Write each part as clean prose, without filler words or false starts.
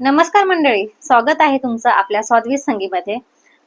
नमस्कार मंडळी, स्वागत आहे तुमचं आपल्या स्वादवीत संगीमध्ये।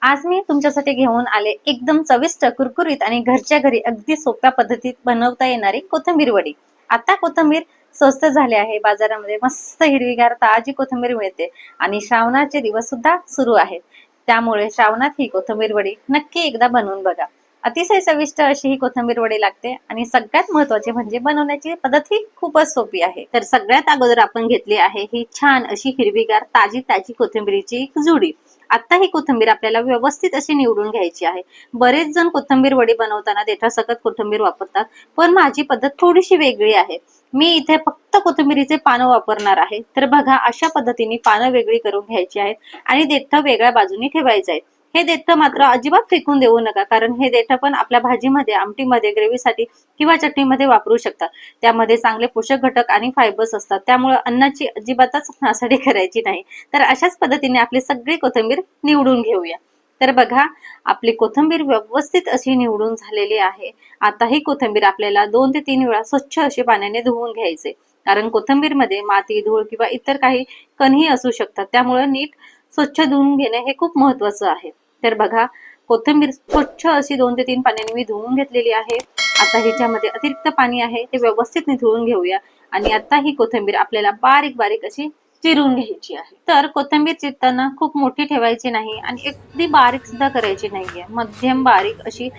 आज मी तुमच्यासाठी घेऊन आले एकदम चविष्ट, कुरकुरीत आणि घरच्या घरी अगदी सोप्या पद्धतीत बनवता येणारी कोथिंबीर वडी। आता कोथिंबीर स्वस्त झाले आहे, बाजारामध्ये मस्त हिरवीगार ताजी कोथिंबीर मिळते आणि श्रावणाचे दिवस सुद्धा सुरू आहेत। त्यामुळे श्रावणात ही कोथिंबीर वडी नक्की एकदा बनवून बघा। अतिशय चविष्ट अशी ही कोथिंबीर वडी लागते आणि सगळ्यात महत्त्वाचे म्हणजे बनवण्याची पद्धत ही खूपच सोपी आहे। तर सगळ्यात अगोदर आपण घेतली आहे ही छान अशी हिरवीगार ताजी ताजी कोथिंबीरीची एक जुडी। आता ही कोथिंबीर आपल्याला व्यवस्थित अशी निवडून घ्यायची आहे। बरेच जण कोथिंबीर वडी बनवताना देठासकट कोथिंबीर वापरतात, पण माझी पद्धत थोडीशी वेगळी आहे। मी इथे फक्त कोथिंबीरीचे पानं वापरणार आहे। तर बघा, अशा पद्धतीने पानं वेगळी करून घ्यायची आहेत आणि देठ वेगळ्या बाजूनी ठेवायचे आहेत। हे देठ मात्र अजिबात फेकून देऊ नका, कारण हे देठ पण आपल्या भाजीमध्ये, आमटीमध्ये, ग्रेव्हीसाठी किंवा चटणीमध्ये वापरू शकता। त्यामध्ये चांगले पोषक घटक आणि फायबर्स असतात, त्यामुळे अन्नाची अजिबातच नासाडी करायची नाही। तर अशाच पद्धतीने आपली सगळी कोथिंबीर निवडून घेऊया। तर बघा, आपली कोथिंबीर व्यवस्थित अशी निवडून झालेली आहे। आता ही कोथिंबीर आपल्याला 2 ते 3 वेळा स्वच्छ अशी पाण्याने धुवून घ्यायचे, कारण कोथिंबीरमध्ये माती, धूळ किंवा इतर काही कणही असू शकतात। त्यामुळे नीट स्वच्छ धुवून घेणे हे खूप महत्त्वाचं आहे। तर बघा, कोथिंबीर स्वच्छ अशी 2 ते 3 पाण्याने मी धुवून घेतलेली आहे। आता ह्याच्यामध्ये अतिरिक्त पाणी आहे ते व्यवस्थित निथळून घेऊया आणि आता ही कोथिंबीर आपल्याला बारीक बारीक अशी चिरून घ्यायची आहे। तर कोथिंबीर चिरताना खूप मोठी ठेवायची नाही आणि अगदी बारीक सुद्धा करायची नाहीये, मध्यम बारीक अशी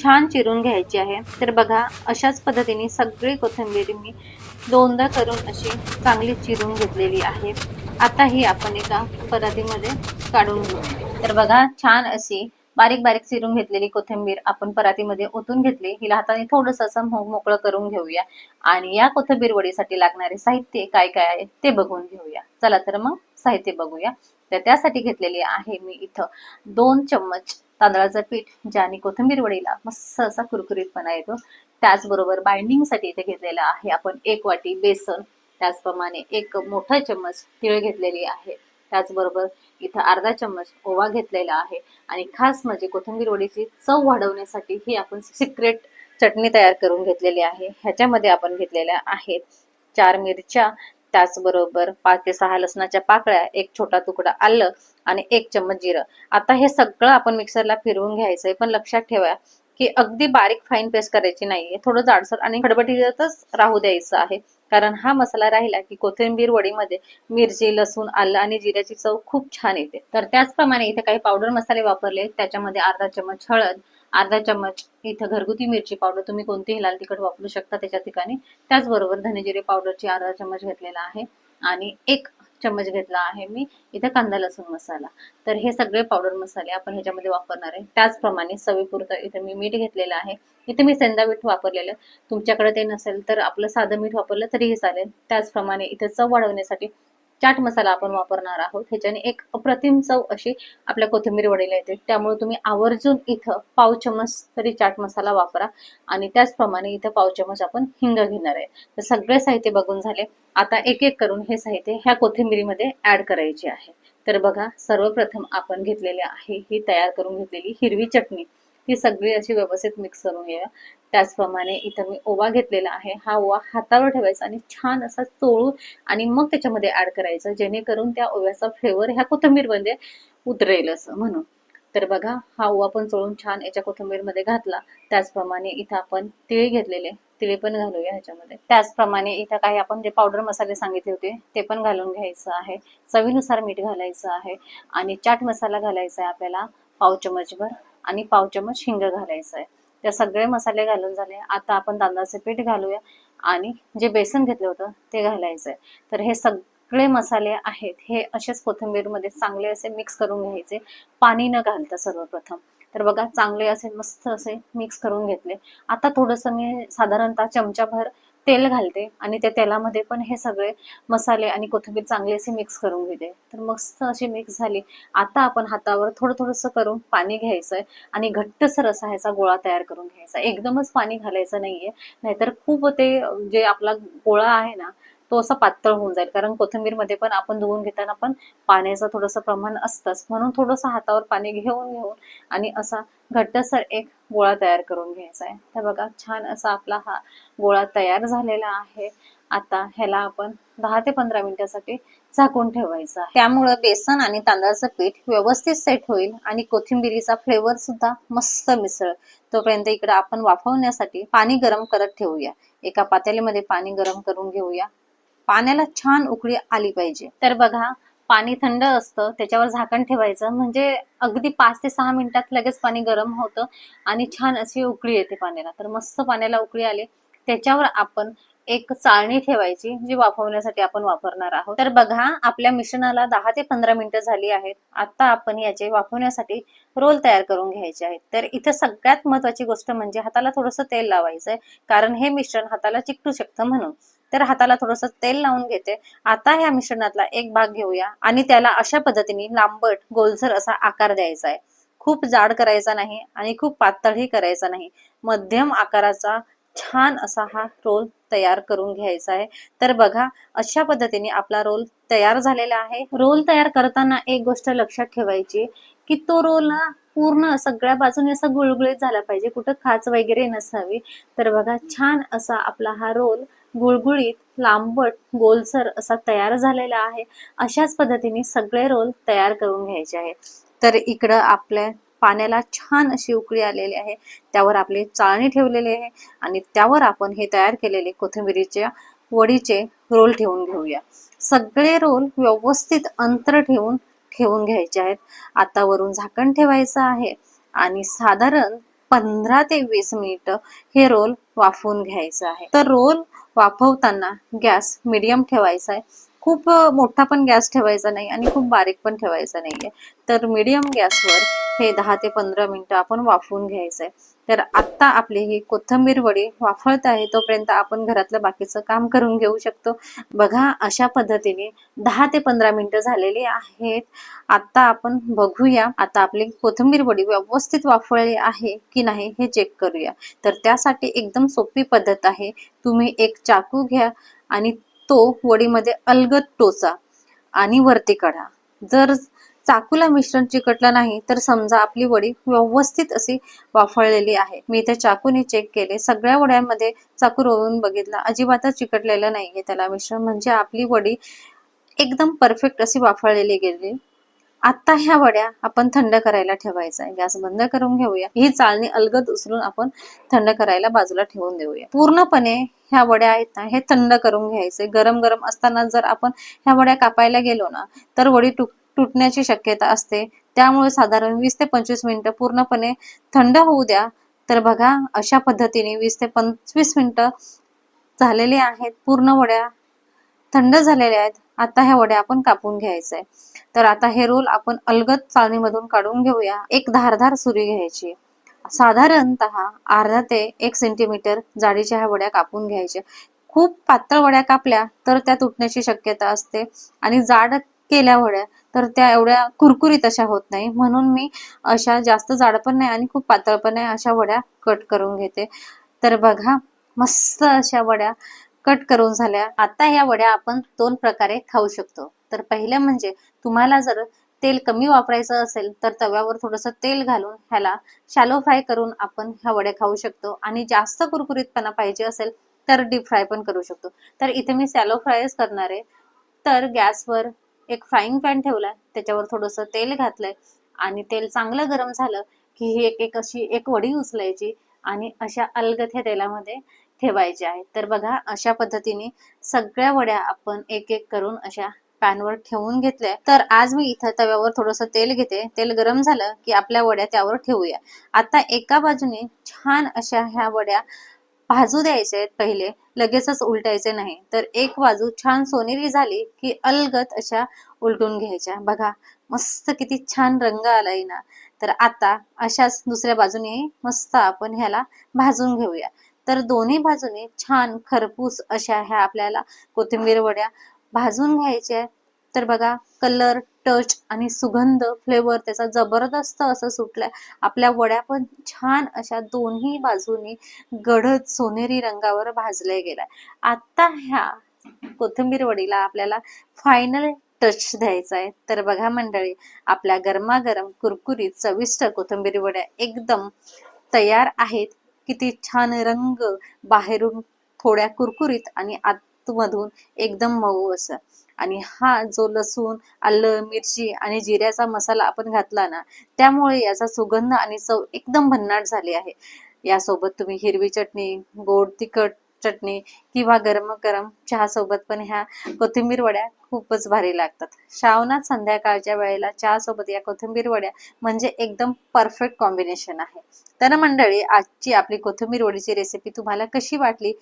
छान चिरून घ्यायची आहे। तर बघा, अशाच पद्धतीने सगळी कोथिंबीर मी दोनदा करून अशी चांगली चिरून घेतलेली आहे। आता ही आपण एका परातीमध्ये काढून घेऊ। तर बघा, छान अशी बारीक बारीक चिरून घेतलेली कोथिंबीर आपण परातीमध्ये ओतून घेतली। हिला हाताने थोडंसं असं मोकळं करून घेऊया आणि या कोथिंबीर वडीसाठी लागणारे साहित्य काय काय आहे ते बघून घेऊया। चला तर मग साहित्य बघूया। तर त्यासाठी घेतलेले आहे मी इथं 2 चम्मच तांदळाचं पीठ, ज्याने कोथिंबीर वडीला मस्त असा कुरकुरीतपणा येतो। त्याचबरोबर बाइंडिंगसाठी इथे घेतलेलं आहे आपण 1 वाटी बेसन, त्याचप्रमाणे 1 मोठा चम्मच तीळ घेतलेली आहे। त्याचबरोबर इथं अर्धा चम्मच ओवा घेतलेला आहे आणि खास म्हणजे कोथिंबीर वडीची चव वाढवण्यासाठी ही आपण सिक्रेट चटणी तयार करून घेतलेली आहे। ह्याच्यामध्ये आपण घेतलेल्या आहेत 4 मिरच्या, त्याचबरोबर 5 ते 6 लसणाच्या पाकळ्या, 1 छोटा तुकडा आलं आणि 1 चम्मच जिरं। आता हे सगळं आपण मिक्सरला फिरवून घ्यायचंय, पण लक्षात ठेवा की अगदी बारीक फाईन पेस्ट करायची नाहीये, थोडं जाडसर आणि खडबडीतच राहू द्यायचं आहे। कारण हा मसाला राहिला की कोथिंबीर वडीमध्ये मिरची, लसूण, आलं आणि जिऱ्याची चव खूप छान येते। तर त्याचप्रमाणे इथे काही पावडर मसाले वापरले, त्याच्यामध्ये अर्धा चम्मच हळद, अर्धा चम्मच इथं घरगुती मिरची पावडर, तुम्ही कोणतीही लाल तिखट वापरू शकता त्याच्या ठिकाणी। त्याचबरोबर धने जिरे पावडरची अर्धा चम्मच घेतलेला आहे आणि 1 चम्मच घेतला आहे मी इथं कांदा लसूण मसाला। तर हे सगळे पावडर मसाले आपण ह्याच्यामध्ये वापरणार आहे। त्याचप्रमाणे चवीपुरतं इथे मी मीठ घेतलेलं आहे। इथे मी सेंधा मीठ वापरलेलं, तुमच्याकडे ते नसेल तर आपलं साधं मीठ वापरलं तरीही चालेल। त्याचप्रमाणे इथे चव वाढवण्यासाठी चाट मसाला आपण वापरणार आहोत। ह्याच्याने एक अप्रतिम चव अशी आपल्या कोथिंबीर वडीला येते। त्यामुळे तुम्ही आवर्जून इथं पाव चम्मच तरी चाट मसाला वापरा आणि त्याचप्रमाणे इथं पाव चम्मच आपण हिंग घेणार आहे। तर सगळे साहित्य बघून झाले, आता एक एक करून हे साहित्य ह्या कोथिंबीरीमध्ये ऍड करायचे आहे। तर बघा, सर्वप्रथम आपण घेतलेले आहे ही तयार करून घेतलेली हिरवी चटणी, ती सगळी अशी व्यवस्थित मिक्स करून घेऊया। त्याचप्रमाणे इथं मी ओवा घेतलेला आहे, हा ओवा हातावर ठेवायचा आणि छान असा चोळून आणि मग त्याच्यामध्ये ऍड करायचं, जेणेकरून त्या ओव्याचा फ्लेवर ह्या कोथिंबीरमध्ये उतरेल असं म्हणून। तर बघा, हा ओवा पण चोळून छान याच्या कोथिंबीरमध्ये घातला। त्याचप्रमाणे इथं आपण तिळ घेतलेले, तिळे पण घालूया ह्याच्यामध्ये। त्याचप्रमाणे इथं काही आपण जे पावडर मसाले सांगितले होते ते पण घालून घ्यायचं आहे। चवीनुसार मीठ घालायचं आहे आणि चाट मसाला घालायचा आहे आपल्याला पाव चमचभर आणि पाव चमच हिंग घालायचं आहे। ते सगळे मसाले घालून झाले, आता आपण तांदळाचे पीठ घालूया आणि जे बेसन घेतलं होतं ते घालायचं आहे। तर हे सगळे मसाले आहेत हे असेच कोथिंबीरमध्ये चांगले असे मिक्स करून घ्यायचे, पाणी न घालता सर्वप्रथम। तर बघा, चांगले असे मस्त असे मिक्स करून घेतले। आता थोडंसं मी साधारणतः चमचाभर तेल घालते आणि त्या तेलामध्ये पण हे सगळे मसाले आणि कोथिंबीर चांगली असे मिक्स करून घेते। तर मस्त अशी मिक्स झाली। आता आपण हातावर थोडं थोडंसं करून पाणी घ्यायचंय आणि घट्टसर असा ह्याचा गोळा तयार करून घ्यायचा। एकदमच पाणी घालायचं नाहीये, नाहीतर खूप ते जे आपला गोळा आहे ना तो असा पातळ होऊन जाईल, कारण कोथिंबीरमध्ये पण आपण धुवून घेताना पण पाण्याचं थोडंसं प्रमाण असतंच, म्हणून थोडंसं हातावर पाणी घेऊन घेऊन आणि असा घट्टसर एक गोळा तयार करून घ्यायचा आहे। तर बघा, छान असा आपला हा गोळा तयार झालेला आहे। आता ह्याला आपण 10 ते 15 मिनिटासाठी झाकून ठेवायचं आहे. त्यामुळे बेसन आणि तांदळाचं पीठ व्यवस्थित सेट होईल आणि कोथिंबिरीचा फ्लेवर सुद्धा मस्त मिसळ. तोपर्यंत इकडे आपण वाफवण्यासाठी पाणी गरम करत ठेवूया. एका पातेल्यामध्ये पाणी गरम करून घेऊया. पाण्याला छान उकळी आली पाहिजे. तर बघा, पाणी थंड असतं, त्याच्यावर झाकण ठेवायचं, म्हणजे अगदी 5 ते 6 मिनिटात लगेच पाणी गरम होतं आणि छान अशी उकळी येते पाण्याला. तर मस्त पाण्याला उकळी आली, त्याच्यावर आपण एक चाळणी ठेवायची जी वाफवण्यासाठी आपण वापरणार आहोत. तर बघा, आपल्या मिश्रणाला 10 ते 15 मिनिटं झाली आहेत. आता आपण याचे वाफवण्यासाठी रोल तयार करून घ्यायचे आहेत. तर इथे सगळ्यात महत्वाची गोष्ट म्हणजे हाताला थोडंसं तेल लावायचंय, कारण हे मिश्रण हाताला चिकटू शकतं म्हणून. तर हाताला थोडंसं तेल लावून घेते. आता ह्या मिश्रणातला एक भाग घेऊया आणि त्याला अशा पद्धतीने लांबट गोलसर असा आकार द्यायचा आहे. खूप जाड करायचा नाही आणि खूप पातळही करायचा नाही, मध्यम आकाराचा छान असा हा रोल तयार करून घ्यायचा आहे. तर बघा, अशा पद्धतीने आपला रोल तयार झालेला आहे. रोल तयार करताना एक गोष्ट लक्षात ठेवायची की तो रोल ना पूर्ण सगळ्या बाजूने असा गुळगुळीत झाला पाहिजे, कुठं खाच वगैरे नसावी. तर बघा, छान असा आपला हा रोल गुळगुळीत, लांबट, गोलसर असा तयार झालेला आहे. अशाच पद्धतीने सगळे रोल तयार करून घ्यायचे आहेत. तर इकडं आपल्या पाण्याला छान अशी उकळी आलेली आहे. त्यावर आपली चाळणी ठेवलेली आहे आणि त्यावर आपण हे तयार केलेले कोथिंबिरीच्या वडीचे रोल ठेवून घेऊया. सगळे रोल व्यवस्थित अंतर ठेवून ठेवून घ्यायचे आहेत. आता वरून झाकण ठेवायचं आहे आणि साधारण 15 ते 20 मिनिटं हे रोल वाफवून घ्यायचं आहे. तर रोल वाफवताना गॅस मीडियम ठेवायचा आहे. खूप मोठा पण गॅस ठेवायचा नाही आणि खूप बारीक पण ठेवायचा नाहीये. तर मीडियम गॅसवर हे 10 ते 15 मिनिटं आपण वाफवून घ्यायचंय. तर आता आपली ही कोथिंबीर वडी वाफळत आहे, तोपर्यंत आपण घरातलं बाकीचं काम करून घेऊ शकतो. बघा, अशा पद्धतीने 10 ते 15 मिनिटं झालेली आहेत. आता आपण बघूया, आता आपली कोथिंबीर वडी व्यवस्थित वाफळली आहे की नाही हे चेक करूया. तर त्यासाठी एकदम सोपी पद्धत आहे. तुम्ही एक चाकू घ्या आणि तो वडीमध्ये अलगद टोचा आणि वरती काढा. जर चाकूला मिश्रण चिकटलं नाही तर समजा आपली वडी व्यवस्थित अशी वाफळलेली आहे. मी इथे चाकूने चेक केले, सगळ्या वड्यांमध्ये चाकू रोवून बघितला, अजिबातच चिकटलेलं नाहीये त्याला मिश्रण, म्हणजे आपली वडी एकदम परफेक्ट अशी वाफळलेली गेली. आता ह्या वड्या आपण थंड करायला ठेवायचा आहे. गॅस बंद करून घेऊया. ही चाळणी अलगद उचलून आपण थंड करायला बाजूला ठेवून देऊया. पूर्णपणे ह्या वड्या आहेत ना, हे थंड करून घ्यायचे. गरम गरम असताना जर आपण ह्या वड्या कापायला गेलो ना, तर वडी तुटण्याची शक्यता असते. त्यामुळे साधारण 20 ते 25 मिनिटं पूर्णपणे थंड होऊ द्या. तर बघा, अशा पद्धतीने 20 ते 25 मिनिटं झालेली आहेत. पूर्ण वड्या थंड झालेल्या आहेत. आता ह्या वड्या आपण कापून घ्यायचंय. तर आता हे रोल आपण अलगद चाळणीमधून काढून घेऊया. एक धारदार सुरी घ्यायची. साधारणतः अर्धा ते 1 सेंटीमीटर जाडीच्या ह्या वड्या कापून घ्यायच्या. खूप पातळ वड्या कापल्या तर त्या तुटण्याची शक्यता असते आणि जाड केल्या वड्या तर त्या एवढ्या कुरकुरीत अशा होत नाही. म्हणून मी अशा जास्त जाड पण नाही आणि खूप पातळ पण नाही अशा वड्या कट करून घेते. तर बघा, मस्त अशा वड्या कट करून झाल्या. आता ह्या वड्या आपण 2 प्रकारे खाऊ शकतो. तर पहिलं म्हणजे, तुम्हाला जर तेल कमी वापरायचं असेल तर तव्यावर थोडंसं तेल घालून ह्याला शॅलो फ्राय करून आपण ह्या वड्या खाऊ शकतो आणि जास्त कुरकुरीतपणा पाहिजे असेल तर डीप फ्राय पण करू शकतो. तर इथे मी शॅलो फ्रायच करणार आहे. तर गॅसवर एक फ्राईंग पॅन ठेवलाय, त्याच्यावर थोडंसं तेल घातलंय आणि तेल चांगलं गरम झालं की ही एक एक अशी एक वडी उचलायची आणि अशा अलगद ह्या तेलामध्ये ठेवायच्या आहेत. तर बघा, अशा पद्धतीने सगळ्या वड्या आपण एक एक करून अशा पॅनवर ठेवून घेतल्या. तर आज मी इथं तव्यावर थोडंसं तेल घेते. तेल गरम झालं की आपल्या वड्या त्यावर ठेवूया. आता एका बाजूने छान अशा ह्या वड्या भाजू द्यायचे आहेत पहिले, लगेचच उलटायचे नाही. तर एक बाजू छान सोनेरी झाली की अलगद अशा उलटून घ्यायच्या. बघा, मस्त किती छान रंग आलाय ना. तर आता अशाच दुसऱ्या बाजूने मस्त आपण ह्याला भाजून घेऊया. तर दोन्ही बाजूने छान खरपूस अशा ह्या आपल्याला कोथिंबीर वड्या भाजून घ्यायच्या. तर बघा, कलर, टच आणि सुगंध, फ्लेवर त्याचा जबरदस्त असं सुटलाय. आपल्या वड्या पण छान अशा दोन्ही बाजूनी गडद सोनेरी रंगावर भाजल्या गेलाय. आता ह्या कोथिंबीर वडीला आपल्याला फायनल टच द्यायचा आहे. तर बघा मंडळी, आपल्या गरमागरम कुरकुरीत चविष्ट कोथिंबीर वड्या एकदम तयार आहेत. किती छान रंग, बाहेरून थोड्या कुरकुरीत आणि आतमधून एकदम मऊ असं. आणि हा जो लसूण, आलं, मिरची आणि जिऱ्याचा मसाला आपण घातला ना, त्यामुळे याचा सुगंध आणि चव एकदम भन्नाट झाली आहे. यासोबत तुम्ही हिरवी चटणी, गोड तिखट चटणी किंवा गरम गरम चहा सोबत पण ह्या कोथिंबीर वड्या खूपच भारी लागतात. श्रावणात संध्याकाळच्या वेळेला चहा सोबत या कोथिंबीर वड्या म्हणजे एकदम परफेक्ट कॉम्बिनेशन आहे. तर मंडळी, आजची आपली कोथिंबीर वडीची रेसिपी तुम्हाला कशी वाटली?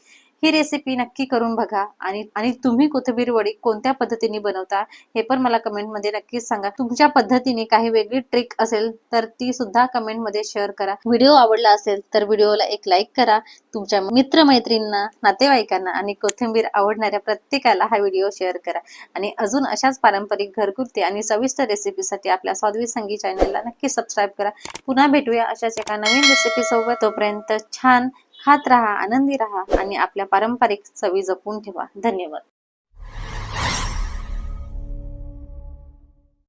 ही रेसिपी नक्की करून बघा आणि आणि तुम्ही कोथिंबीर वडी कोणत्या पद्धतीने बनवता हे पण मला कमेंटमध्ये नक्कीच सांगा. तुमच्या पद्धतीने काही वेगळी ट्रिक असेल तर ती सुद्धा कमेंटमध्ये शेअर करा. व्हिडिओ आवडला असेल तर व्हिडिओला एक लाईक करा. तुमच्या मित्रमैत्रिणींना, नातेवाईकांना आणि कोथिंबीर आवडणाऱ्या प्रत्येकाला हा व्हिडिओ शेअर करा. आणि अजून अशाच पारंपरिक, घरगुती आणि सविस्तर रेसिपीसाठी आपल्या स्वादवी संगी चॅनलला नक्की सबस्क्राईब करा. पुन्हा भेटूया अशाच एका नवीन रेसिपी सोबत. तोपर्यंत छान खात राहा, आनंदी राहा आणि आपल्या पारंपरिक चवी जपून ठेवा. धन्यवाद.